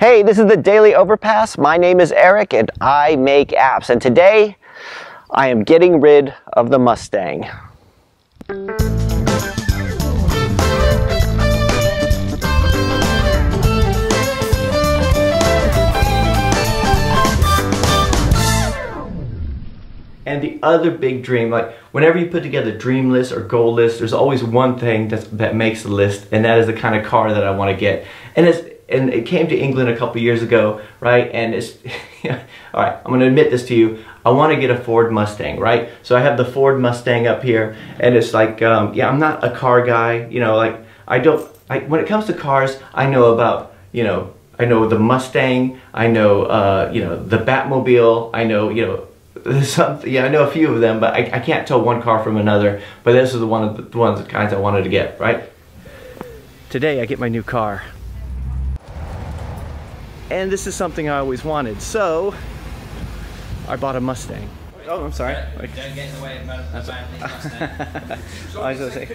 Hey, this is the Daily Overpass. My name is Eric and I make apps. And today I am getting rid of the Mustang. And the other big dream, like whenever you put together dream list or goal list, there's always one thing that makes the list, and that is the kind of car that I want to get. And it came to England a couple years ago, right? And it's, all right, I'm going to admit this to you. I want to get a Ford Mustang, right? So I have the Ford Mustang up here, and it's like, yeah, I'm not a car guy, you know, like when it comes to cars, I know about, I know the Mustang, I know, the Batmobile, I know, I know a few of them, but I can't tell one car from another. But this is the kinds I wanted to get, right? Today I get my new car. And this is something I always wanted, so I bought a Mustang. Oh, I'm sorry. Don't get in the way of Mustang. I was going to say.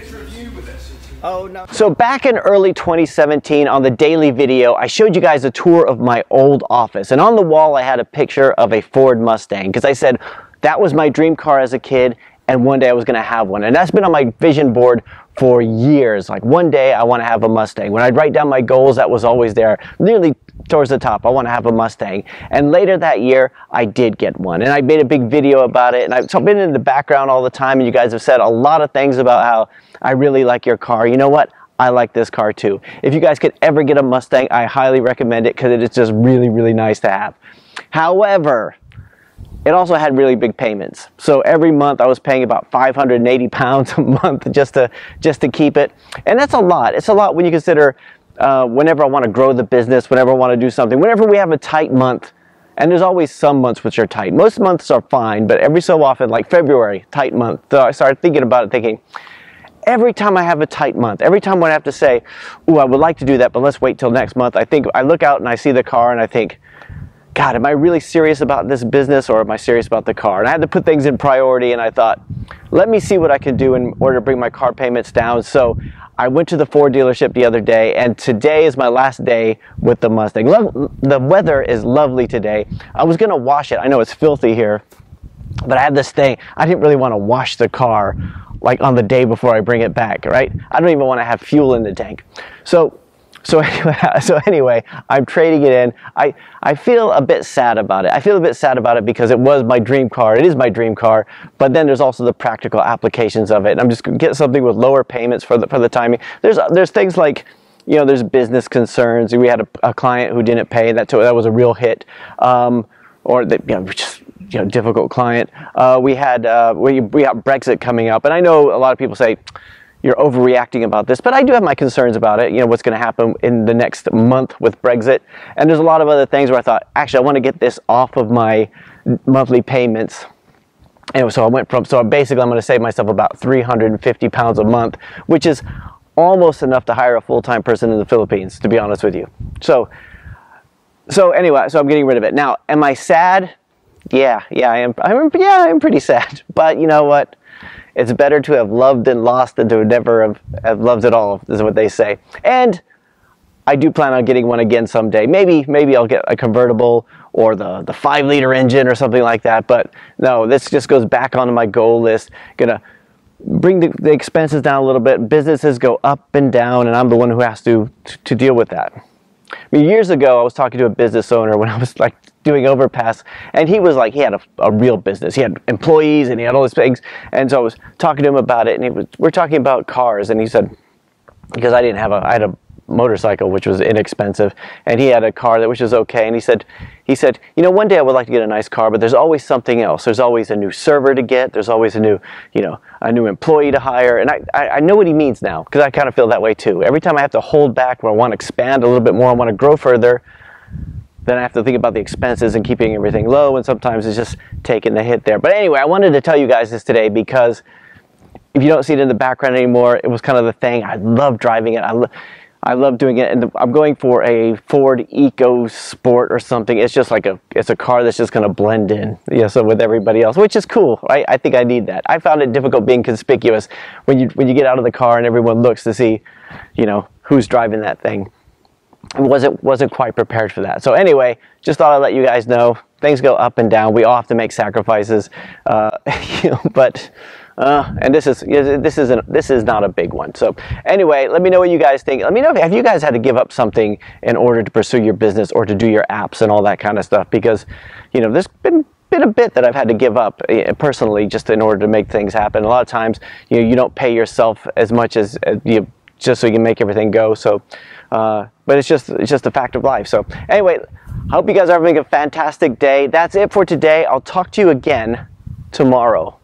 Oh, no. So back in early 2017 on the daily video, I showed you guys a tour of my old office. And on the wall, I had a picture of a Ford Mustang because I said that was my dream car as a kid, and one day I was going to have one. And that's been on my vision board for years. Like, one day I want to have a Mustang. When I'd write down my goals, that was always there, nearly towards the top. I want to have a Mustang. And later that year, I did get one. And I made a big video about it. And so I've been in the background all the time, and you guys have said a lot of things about how I really like your car. You know what? I like this car too. If you guys could ever get a Mustang, I highly recommend it because it is just really, really nice to have. However, it also had really big payments. So every month I was paying about 580 pounds a month just to keep it. And that's a lot. It's a lot when you consider whenever I want to grow the business, whenever I want to do something, whenever we have a tight month, and there's always some months which are tight. Most months are fine, but every so often, like February, tight month. So I started thinking about it, thinking, every time I have a tight month, every time when I have to say, ooh, I would like to do that, but let's wait till next month, I look out and I see the car and I think, God, am I really serious about this business, or am I serious about the car? And I had to put things in priority, and I thought, let me see what I can do in order to bring my car payments down. So I went to the Ford dealership the other day, and today is my last day with the Mustang. The weather is lovely today. I was going to wash it. I know it's filthy here, but I had this thing. I didn't really want to wash the car like on the day before I bring it back, right? I don't even want to have fuel in the tank. So anyway, I'm trading it in. I feel a bit sad about it. I feel a bit sad about it because it was my dream car. It is my dream car, but then there's also the practical applications of it. And I'm just going to get something with lower payments for the timing. There's things like, there's business concerns. We had a client who didn't pay. That was a real hit. Difficult client. We got Brexit coming up, and I know a lot of people say, you're overreacting about this, but I do have my concerns about it. What's going to happen in the next month with Brexit. And there's a lot of other things where I thought, actually, I want to get this off of my monthly payments. And so basically I'm going to save myself about 350 pounds a month, which is almost enough to hire a full-time person in the Philippines, to be honest with you. So anyway, I'm getting rid of it. Now, am I sad? Yeah, I am. I'm pretty sad. But you know what? It's better to have loved and lost than to never have loved at all, is what they say. And I do plan on getting one again someday. Maybe I'll get a convertible or the 5-liter engine or something like that. But no, this just goes back onto my goal list. Gonna bring the expenses down a little bit. Businesses go up and down, and I'm the one who has to deal with that. I mean, years ago, I was talking to a business owner when I was like doing Overpass, and he was like, he had a real business. He had employees and he had all these things. And so I was talking to him about it, and we're talking about cars, and he said, because I had a motorcycle which was inexpensive, and he had a car that which was okay, and he said, one day I would like to get a nice car, but there's always something else. There's always a new server to get. There's always a new employee to hire. And I know what he means now, because I kind of feel that way too. Every time I have to hold back, where I want to expand a little bit more, I want to grow further, then I have to think about the expenses and keeping everything low, and sometimes it's just taking the hit there. But anyway, I wanted to tell you guys this today because if you don't see it in the background anymore, it was kind of the thing. I love driving it. I love doing it, and I'm going for a Ford EcoSport or something. It's just like it's a car that's just going to blend in, so with everybody else, which is cool, right? I think I need that. I found it difficult being conspicuous when you get out of the car and everyone looks to see, who's driving that thing. wasn't quite prepared for that. So anyway, just thought I'd let you guys know things go up and down. We all have to make sacrifices, you know, but and this is not a big one. So anyway, let me know what you guys think. Let me know if you guys had to give up something in order to pursue your business or to do your apps and all that kind of stuff, because you know there's been a bit that I've had to give up personally just in order to make things happen. A lot of times you don't pay yourself as much as you just so you can make everything go. So but it's just a fact of life. So anyway, I hope you guys are having a fantastic day. That's it for today. I'll talk to you again tomorrow.